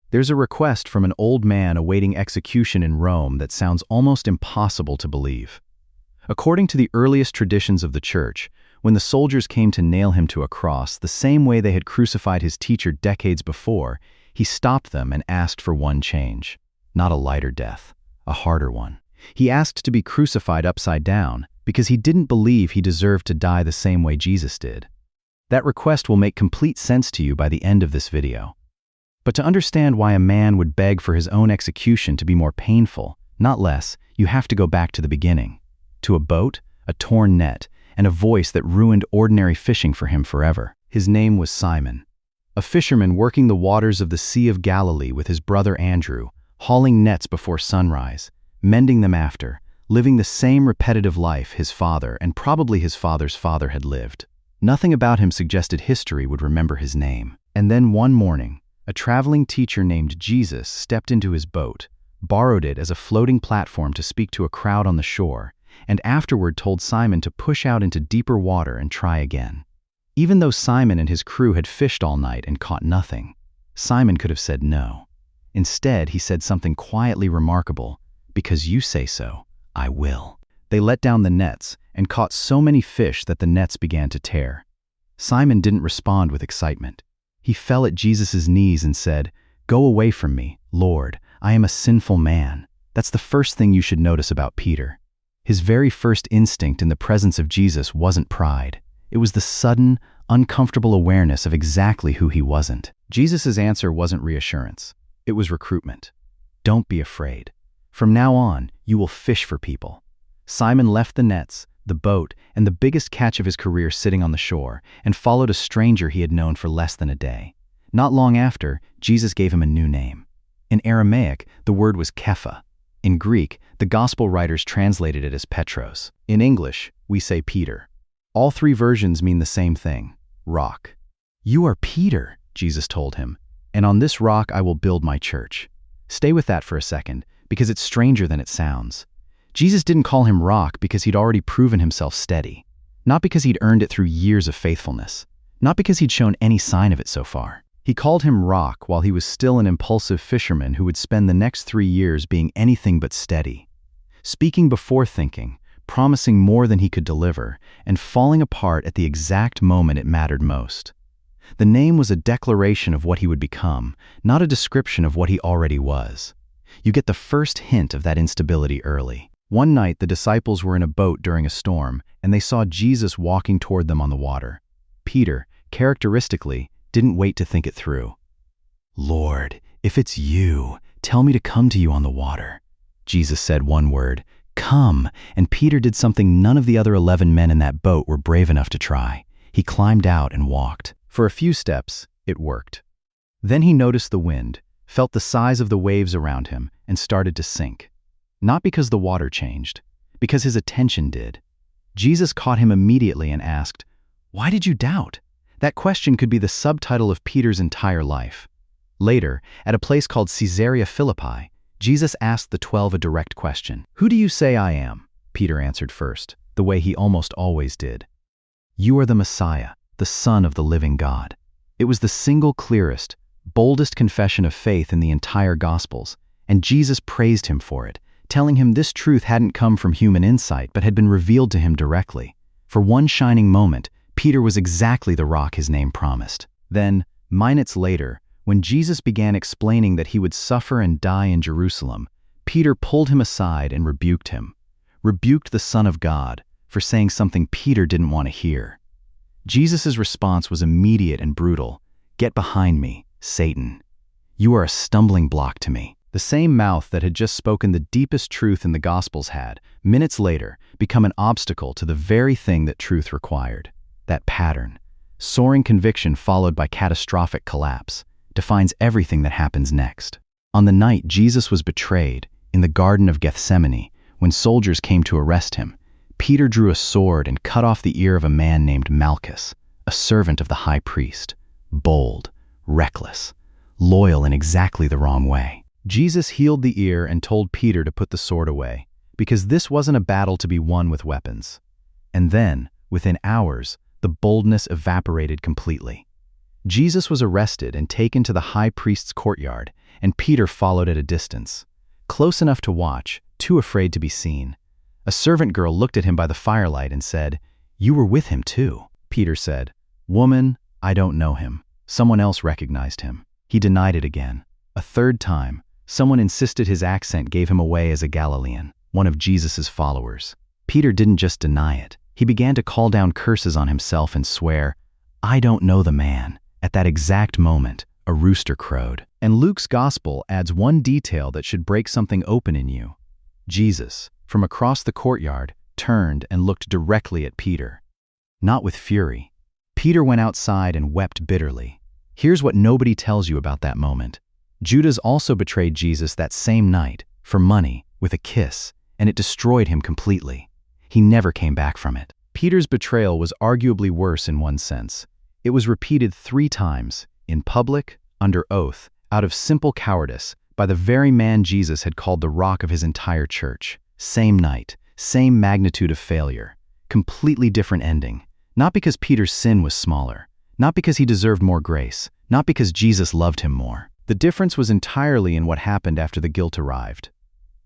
There's a request from an old man awaiting execution in Rome that sounds almost impossible to believe. According to the earliest traditions of the church, when the soldiers came to nail him to a cross the same way they had crucified his teacher decades before, he stopped them and asked for one change. Not a lighter death, a harder one. He asked to be crucified upside down because he didn't believe he deserved to die the same way Jesus did. That request will make complete sense to you by the end of this video. But to understand why a man would beg for his own execution to be more painful, not less, you have to go back to the beginning. To a boat, a torn net, and a voice that ruined ordinary fishing for him forever. His name was Simon, a fisherman working the waters of the Sea of Galilee with his brother Andrew, hauling nets before sunrise, mending them after, living the same repetitive life his father and probably his father's father had lived. Nothing about him suggested history would remember his name. And then one morning, a traveling teacher named Jesus stepped into his boat, borrowed it as a floating platform to speak to a crowd on the shore, and afterward told Simon to push out into deeper water and try again. Even though Simon and his crew had fished all night and caught nothing, Simon could have said no. Instead, he said something quietly remarkable, "Because you say so, I will." They let down the nets and caught so many fish that the nets began to tear. Simon didn't respond with excitement. He fell at Jesus' knees and said, "Go away from me, Lord, I am a sinful man." That's the first thing you should notice about Peter. His very first instinct in the presence of Jesus wasn't pride. It was the sudden, uncomfortable awareness of exactly who he wasn't. Jesus' answer wasn't reassurance. It was recruitment. Don't be afraid. From now on, you will fish for people. Simon left the nets, the boat, and the biggest catch of his career sitting on the shore, and followed a stranger he had known for less than a day. Not long after, Jesus gave him a new name. In Aramaic, the word was Kepha. In Greek, the Gospel writers translated it as Petros. In English, we say Peter. All three versions mean the same thing: rock. "You are Peter," Jesus told him, "and on this rock I will build my church." Stay with that for a second, because it's stranger than it sounds. Jesus didn't call him rock because he'd already proven himself steady. Not because he'd earned it through years of faithfulness. Not because he'd shown any sign of it so far. He called him rock while he was still an impulsive fisherman who would spend the next 3 years being anything but steady. Speaking before thinking, promising more than he could deliver, and falling apart at the exact moment it mattered most. The name was a declaration of what he would become, not a description of what he already was. You get the first hint of that instability early. One night, the disciples were in a boat during a storm, and they saw Jesus walking toward them on the water. Peter, characteristically, didn't wait to think it through. "Lord, if it's you, tell me to come to you on the water." Jesus said one word, "Come," and Peter did something none of the other 11 men in that boat were brave enough to try. He climbed out and walked. For a few steps, it worked. Then he noticed the wind, felt the size of the waves around him, and started to sink. Not because the water changed, because his attention did. Jesus caught him immediately and asked, "Why did you doubt?" That question could be the subtitle of Peter's entire life. Later, at a place called Caesarea Philippi, Jesus asked the 12 a direct question. "Who do you say I am?" Peter answered first, the way he almost always did. "You are the Messiah, the Son of the living God." It was the single clearest, boldest confession of faith in the entire Gospels, and Jesus praised him for it, telling him this truth hadn't come from human insight but had been revealed to him directly. For one shining moment, Peter was exactly the rock his name promised. Then, minutes later, when Jesus began explaining that he would suffer and die in Jerusalem, Peter pulled him aside and rebuked him. Rebuked the Son of God for saying something Peter didn't want to hear. Jesus' response was immediate and brutal. "Get behind me, Satan. You are a stumbling block to me." The same mouth that had just spoken the deepest truth in the Gospels had, minutes later, become an obstacle to the very thing that truth required. That pattern, soaring conviction followed by catastrophic collapse, defines everything that happens next. On the night Jesus was betrayed, in the Garden of Gethsemane, when soldiers came to arrest him, Peter drew a sword and cut off the ear of a man named Malchus, a servant of the high priest. Bold, reckless, loyal in exactly the wrong way. Jesus healed the ear and told Peter to put the sword away, because this wasn't a battle to be won with weapons. And then, within hours, the boldness evaporated completely. Jesus was arrested and taken to the high priest's courtyard, and Peter followed at a distance. Close enough to watch, too afraid to be seen. A servant girl looked at him by the firelight and said, "You were with him too." Peter said, "Woman, I don't know him." Someone else recognized him. He denied it again. A third time, someone insisted his accent gave him away as a Galilean, one of Jesus's followers. Peter didn't just deny it. He began to call down curses on himself and swear, "I don't know the man." At that exact moment, a rooster crowed. And Luke's gospel adds one detail that should break something open in you. Jesus, from across the courtyard, turned and looked directly at Peter. Not with fury. Peter went outside and wept bitterly. Here's what nobody tells you about that moment. Judas also betrayed Jesus that same night, for money, with a kiss, and it destroyed him completely. He never came back from it. Peter's betrayal was arguably worse in one sense. It was repeated 3 times, in public, under oath, out of simple cowardice, by the very man Jesus had called the rock of his entire church. Same night, same magnitude of failure, completely different ending. Not because Peter's sin was smaller, not because he deserved more grace, not because Jesus loved him more. The difference was entirely in what happened after the guilt arrived.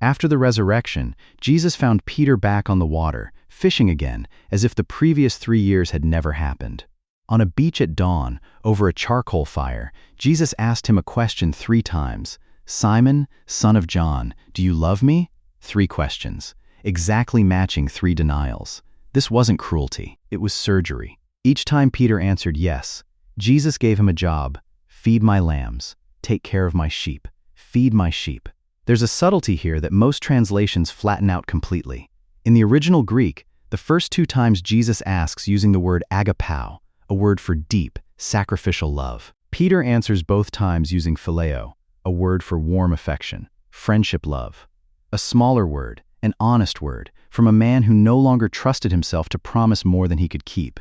After the resurrection, Jesus found Peter back on the water, fishing again, as if the previous 3 years had never happened. On a beach at dawn, over a charcoal fire, Jesus asked him a question 3 times. "Simon, son of John, do you love me?" 3 questions, exactly matching 3 denials. This wasn't cruelty, it was surgery. Each time Peter answered yes, Jesus gave him a job: feed my lambs, take care of my sheep, feed my sheep. There's a subtlety here that most translations flatten out completely. In the original Greek, the first 2 times Jesus asks using the word agapao, a word for deep, sacrificial love. Peter answers both times using phileo, a word for warm affection, friendship love. A smaller word, an honest word, from a man who no longer trusted himself to promise more than he could keep.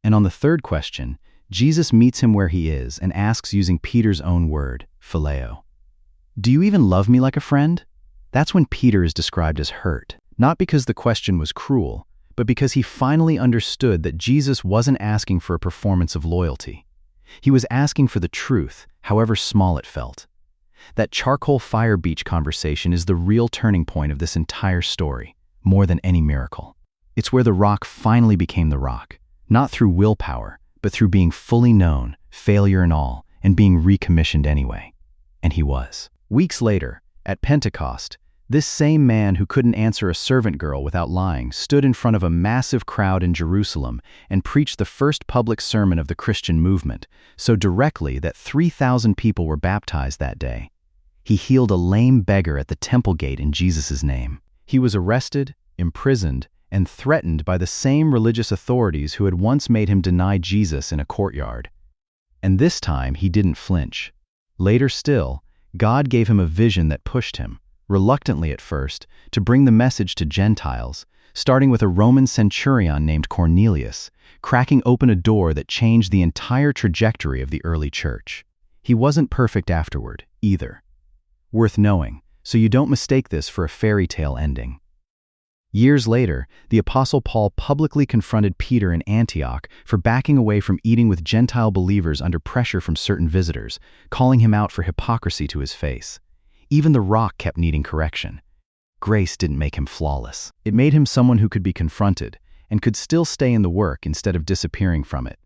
And on the third question, Jesus meets him where he is and asks using Peter's own word, phileo. "Do you even love me like a friend?" That's when Peter is described as hurt, not because the question was cruel, but because he finally understood that Jesus wasn't asking for a performance of loyalty. He was asking for the truth, however small it felt. That charcoal fire beach conversation is the real turning point of this entire story, more than any miracle. It's where the rock finally became the rock, not through willpower, but through being fully known, failure and all, and being recommissioned anyway. And he was. Weeks later, at Pentecost, this same man who couldn't answer a servant girl without lying stood in front of a massive crowd in Jerusalem and preached the first public sermon of the Christian movement, so directly that 3,000 people were baptized that day. He healed a lame beggar at the temple gate in Jesus' name. He was arrested, imprisoned, and threatened by the same religious authorities who had once made him deny Jesus in a courtyard. And this time he didn't flinch. Later still, God gave him a vision that pushed him, reluctantly at first, to bring the message to Gentiles, starting with a Roman centurion named Cornelius, cracking open a door that changed the entire trajectory of the early church. He wasn't perfect afterward, either. Worth knowing, so you don't mistake this for a fairy tale ending. Years later, the Apostle Paul publicly confronted Peter in Antioch for backing away from eating with Gentile believers under pressure from certain visitors, calling him out for hypocrisy to his face. Even the rock kept needing correction. Grace didn't make him flawless. It made him someone who could be confronted and could still stay in the work instead of disappearing from it.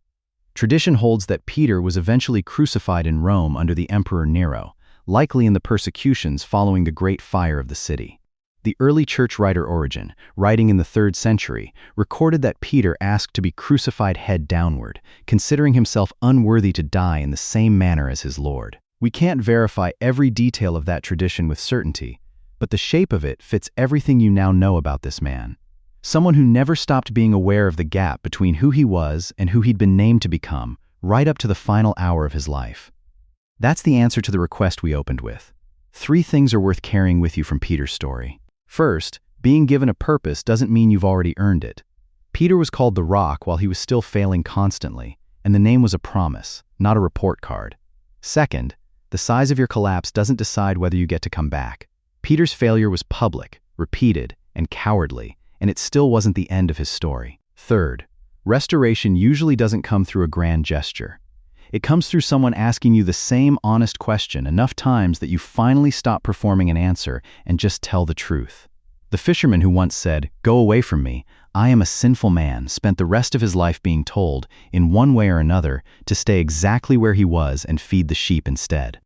Tradition holds that Peter was eventually crucified in Rome under the Emperor Nero, likely in the persecutions following the Great Fire of the city. The early church writer Origen, writing in the 3rd century, recorded that Peter asked to be crucified head downward, considering himself unworthy to die in the same manner as his Lord. We can't verify every detail of that tradition with certainty, but the shape of it fits everything you now know about this man. Someone who never stopped being aware of the gap between who he was and who he'd been named to become, right up to the final hour of his life. That's the answer to the request we opened with. 3 things are worth carrying with you from Peter's story. First, being given a purpose doesn't mean you've already earned it. Peter was called the Rock while he was still failing constantly, and the name was a promise, not a report card. Second, the size of your collapse doesn't decide whether you get to come back. Peter's failure was public, repeated, and cowardly, and it still wasn't the end of his story. Third, restoration usually doesn't come through a grand gesture. It comes through someone asking you the same honest question enough times that you finally stop performing an answer and just tell the truth. The fisherman who once said, "Go away from me, I am a sinful man," spent the rest of his life being told, in one way or another, to stay exactly where he was and feed the sheep instead.